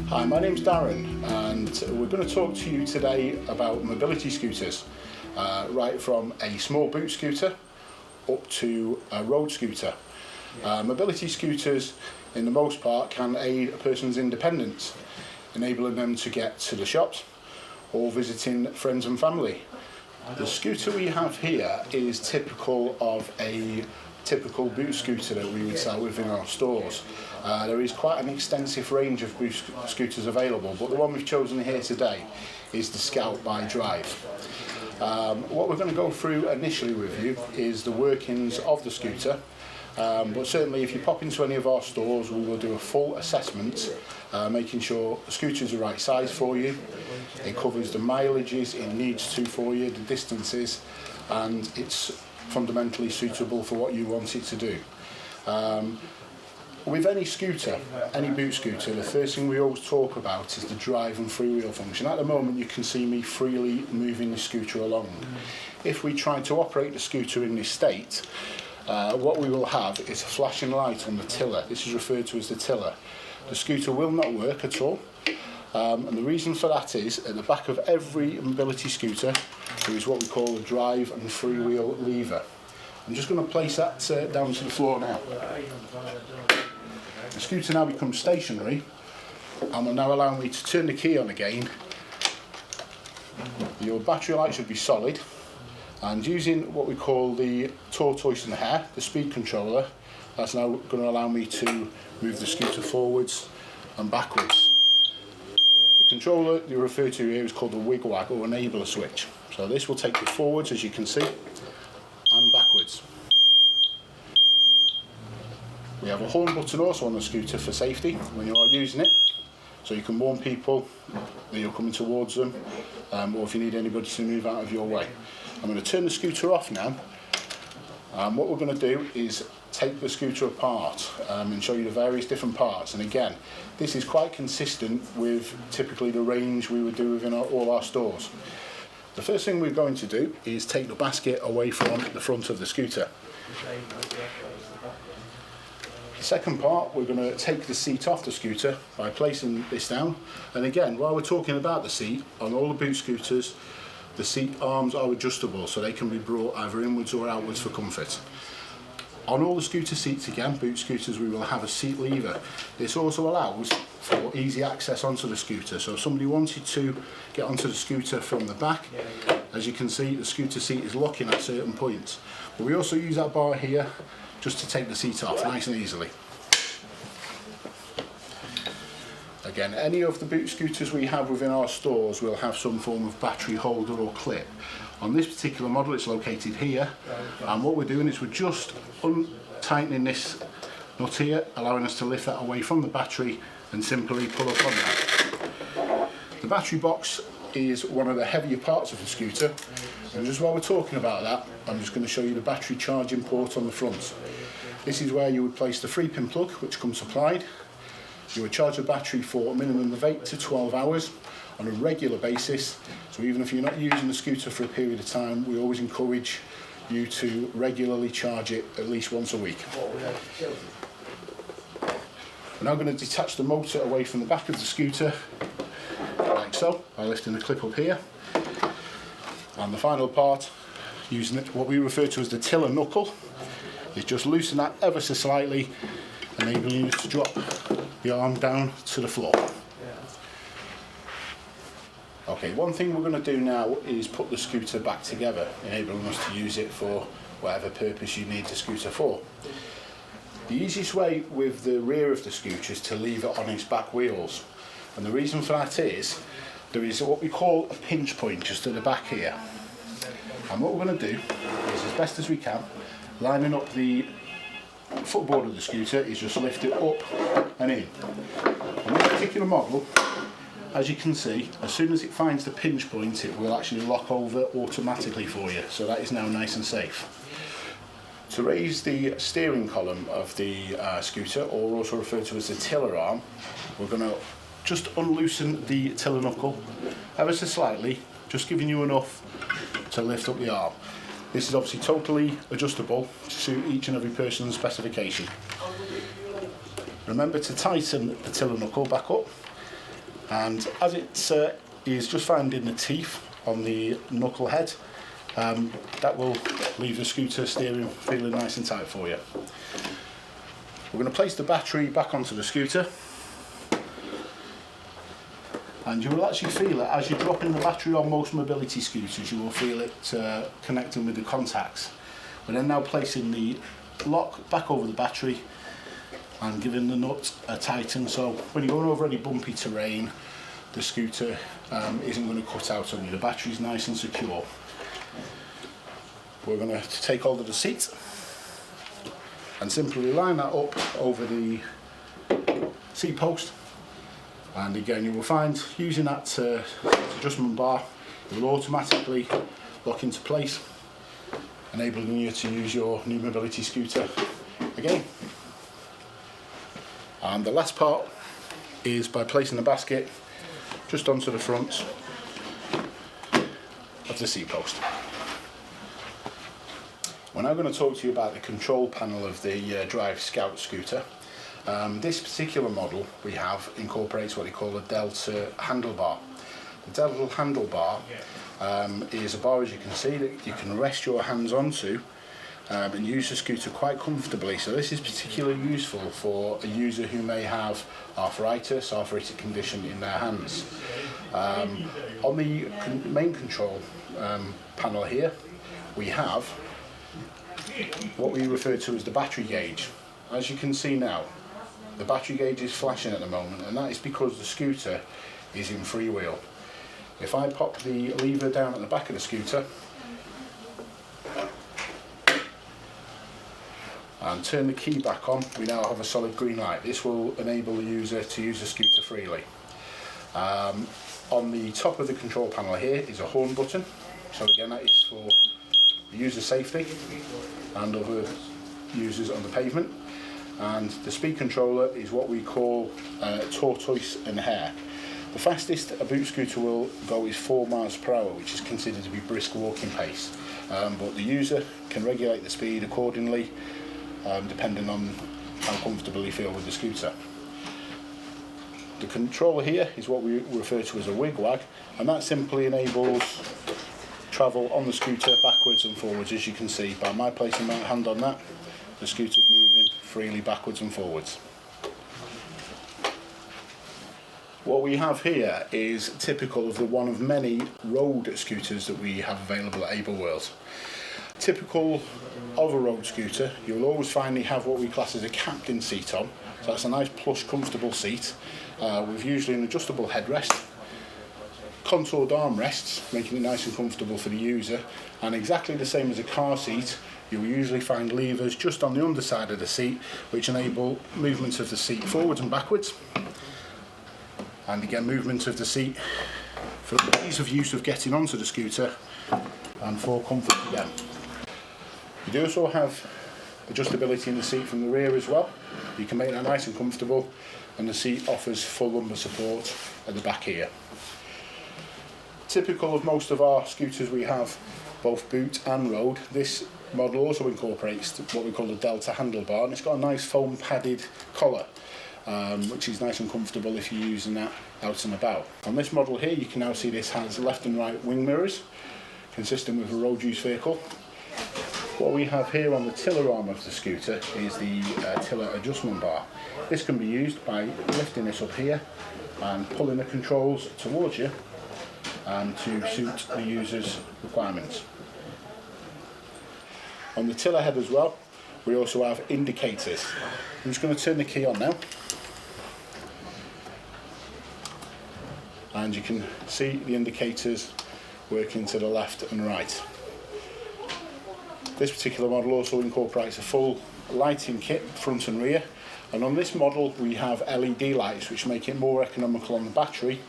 Hi, my name's Darren and we're going to talk to you today about mobility scooters, right from a small boot scooter up to a road scooter. Mobility scooters, in the most part, can aid a person's independence, enabling them to get to the shops or visiting friends and family. The scooter we have here is typical of a typical boot scooter that we would sell within our stores. There is quite an extensive range of boot scooters available, but the one we've chosen here today is the Scout by Drive. What we're going to go through initially with you is the workings of the scooter, but certainly if you pop into any of our stores we will do a full assessment, making sure the scooter is the right size for you, it covers the mileages it needs to for you, the distances, and it's fundamentally suitable for what you want it to do. With any scooter, any boot scooter, the first thing we always talk about is the drive and freewheel function. At the moment you can see me freely moving the scooter along. If we try to operate the scooter in this state, what we will have is a flashing light on the tiller. This is referred to as the tiller. The scooter will not work at all, and the reason for that is at the back of every mobility scooter there is what we call a drive and freewheel lever. I'm just going to place that down to the floor now. The scooter now becomes stationary and will now allow me to turn the key on again. Your battery light should be solid, and using what we call the tortoise and hare, the speed controller, that's now going to allow me to move the scooter forwards and backwards. The controller you refer to here is called the wig-wag or enabler switch. So this will take you forwards, as you can see, and backwards. We have a horn button also on the scooter for safety when you are using it, so you can warn people that you're coming towards them, or if you need anybody to move out of your way. I'm going to turn the scooter off now. What we're going to do is take the scooter apart and show you the various different parts, and again this is quite consistent with typically the range we would do within all our stores. The first thing we're going to do is take the basket away from the front of the scooter. The second part, we're going to take the seat off the scooter by placing this down, and again while we're talking about the seat, on all the boot scooters the seat arms are adjustable so they can be brought either inwards or outwards for comfort. On all the scooter seats, again, boot scooters, we will have a seat lever. This also allows for easy access onto the scooter, so if somebody wanted to get onto the scooter from the back, as you can see the scooter seat is locking at certain points. But we also use that bar here just to take the seat off nice and easily. Again, any of the boot scooters we have within our stores will have some form of battery holder or clip. On this particular model it's located here, and what we're doing is we're just tightening this nut here, allowing us to lift that away from the battery and simply pull up on that. The battery box is one of the heavier parts of the scooter, and just while we're talking about that, I'm just going to show you the battery charging port on the front. This is where you would place the 3-pin plug which comes supplied. You would charge the battery for a minimum of 8 to 12 hours on a regular basis, so even if you're not using the scooter for a period of time, we always encourage you to regularly charge it at least once a week. We're now going to detach the motor away from the back of the scooter, like so, by lifting the clip up here. And the final part, using what we refer to as the tiller knuckle, is just loosen that ever so slightly, enabling you to drop the arm down to the floor. Okay, one thing we're going to do now is put the scooter back together, enabling us to use it for whatever purpose you need the scooter for. The easiest way with the rear of the scooter is to leave it on its back wheels, and the reason for that is there is what we call a pinch point just at the back here, and what we're going to do is, as best as we can, lining up the footboard of the scooter, is just lift it up and in. On this particular model, as you can see, as soon as it finds the pinch point it will actually lock over automatically for you, so that is now nice and safe. To raise the steering column of the scooter, or also referred to as the tiller arm, we're going to just unloosen the tiller knuckle ever so slightly, just giving you enough to lift up the arm. This is obviously totally adjustable to suit each and every person's specification. Remember to tighten the tiller knuckle back up And as it is just finding the teeth on the knuckle head, that will leave the scooter steering feeling nice and tight for you. We're going to place the battery back onto the scooter, and you will actually feel it as you're dropping the battery on most mobility scooters. You will feel it connecting with the contacts. We're then now placing the lock back over the battery and giving the nut a tighten, so when you're going over any bumpy terrain, the scooter isn't going to cut out on you. The battery's nice and secure. We're going to take hold of the seat and simply line that up over the seat post, and again you will find using that adjustment bar, it will automatically lock into place, enabling you to use your new mobility scooter again. And the last part is by placing the basket just onto the front of the seat post. We're now going to talk to you about the control panel of the Drive Scout scooter. This particular model we have incorporates what they call a Delta handlebar. The Delta handlebar is a bar, as you can see, that you can rest your hands onto and use the scooter quite comfortably. So this is particularly useful for a user who may have arthritic condition in their hands. On the main control panel here, we have what we refer to as the battery gauge. As you can see now, the battery gauge is flashing at the moment, and that is because the scooter is in freewheel. If I pop the lever down at the back of the scooter and turn the key back on, we now have a solid green light. This will enable the user to use the scooter freely. On the top of the control panel here is a horn button, so again that is for user safety and other users on the pavement. And the speed controller is what we call tortoise and hare. The fastest a boot scooter will go is 4 miles per hour, which is considered to be brisk walking pace, but the user can regulate the speed accordingly depending on how comfortable you feel with the scooter. The controller here is what we refer to as a wig-wag, and that simply enables travel on the scooter backwards and forwards. As you can see, by my placing my hand on that, the scooter's moving freely backwards and forwards. What we have here is typical of the one of many road scooters that we have available at Ableworld. Typical of a road scooter, you'll always find they have what we class as a captain seat on. So that's a nice plush comfortable seat with usually an adjustable headrest, contoured armrests, making it nice and comfortable for the user, and exactly the same as a car seat, you'll usually find levers just on the underside of the seat which enable movement of the seat forwards and backwards, and again movement of the seat for ease of use of getting onto the scooter and for comfort again. You do also have adjustability in the seat from the rear as well. You can make that nice and comfortable, and the seat offers full lumbar support at the back here. Typical of most of our scooters we have both boot and road. This model also incorporates what we call the Delta handlebar, and it's got a nice foam padded collar, which is nice and comfortable if you're using that out and about. On this model here, you can now see this has left and right wing mirrors, consistent with a road use vehicle. What we have here on the tiller arm of the scooter is the tiller adjustment bar. This can be used by lifting this up here and pulling the controls towards you to suit the user's requirements. On the tiller head as well, we also have indicators. I'm just going to turn the key on now, and you can see the indicators working to the left and right. This particular model also incorporates a full lighting kit, front and rear, and on this model we have LED lights which make it more economical on the battery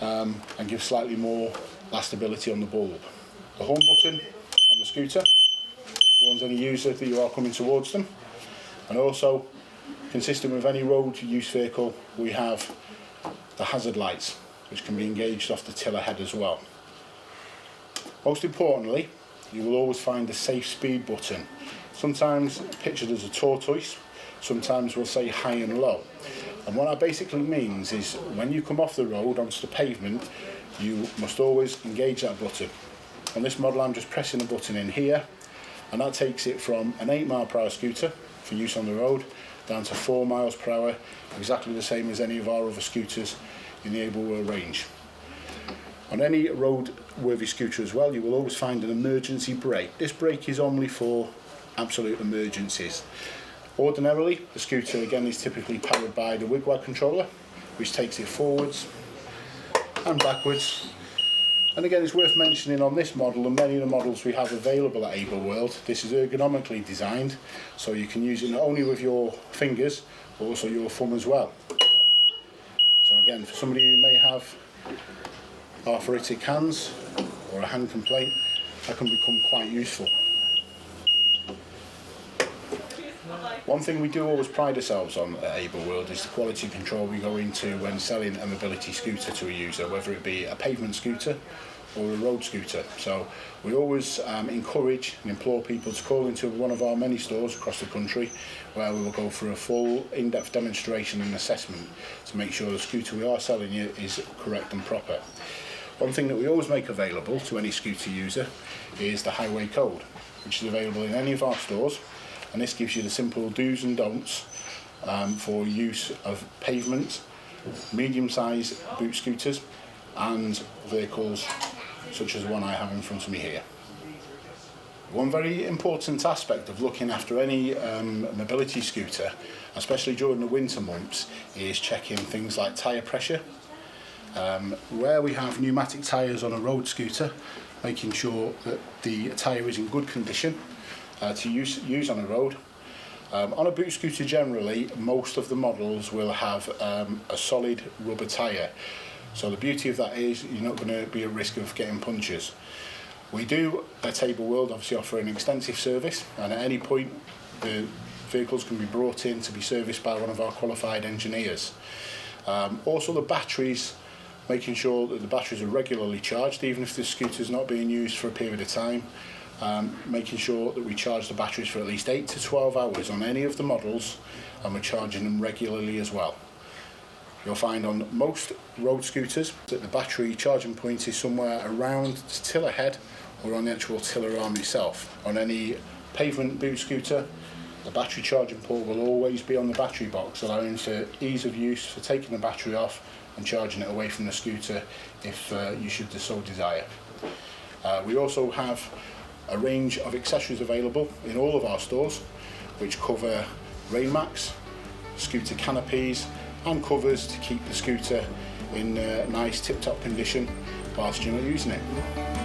and give slightly more lastability on the bulb. The horn button on the scooter warns any user that you are coming towards them, and also consistent with any road use vehicle we have the hazard lights which can be engaged off the tiller head as well. Most importantly, you will always find the safe speed button, sometimes pictured as a tortoise, sometimes we'll say high and low. And what that basically means is when you come off the road onto the pavement, you must always engage that button. On this model I'm just pressing a button in here, and that takes it from an 8 mile per hour scooter for use on the road down to 4 miles per hour, exactly the same as any of our other scooters in the Ableworld range. On any roadworthy scooter as well, you will always find an emergency brake. This brake is only for absolute emergencies. Ordinarily, the scooter again is typically powered by the wigwag controller, which takes it forwards and backwards. And again, it's worth mentioning on this model and many of the models we have available at Ableworld, this is ergonomically designed, so you can use it not only with your fingers, but also your thumb as well. So again, for somebody who may have arthritic hands or a hand complaint, that can become quite useful. One thing we do always pride ourselves on at Ableworld is the quality control we go into when selling a mobility scooter to a user, whether it be a pavement scooter or a road scooter. So we always encourage and implore people to call into one of our many stores across the country, where we will go through a full in-depth demonstration and assessment to make sure the scooter we are selling you is correct and proper. One thing that we always make available to any scooter user is the highway code, which is available in any of our stores. And this gives you the simple do's and don'ts for use of pavement, medium-sized boot scooters and vehicles such as the one I have in front of me here. One very important aspect of looking after any mobility scooter, especially during the winter months, is checking things like tyre pressure. Where we have pneumatic tyres on a road scooter, making sure that the tyre is in good condition to use on the road. On a boot scooter generally, most of the models will have a solid rubber tyre. So the beauty of that is you're not going to be at risk of getting punctures. We do at Ableworld obviously offer an extensive service, and at any point the vehicles can be brought in to be serviced by one of our qualified engineers. Also the batteries, making sure that the batteries are regularly charged, even if the scooter is not being used for a period of time. Making sure that we charge the batteries for at least 8 to 12 hours on any of the models, and we're charging them regularly as well. You'll find on most road scooters that the battery charging point is somewhere around the tiller head or on the actual tiller arm itself. On any pavement boot scooter, the battery charging port will always be on the battery box, allowing for ease of use for taking the battery off and charging it away from the scooter if you should so desire. We also have a range of accessories available in all of our stores, which cover rain mats, scooter canopies and covers to keep the scooter in nice tip-top condition whilst you're not using it.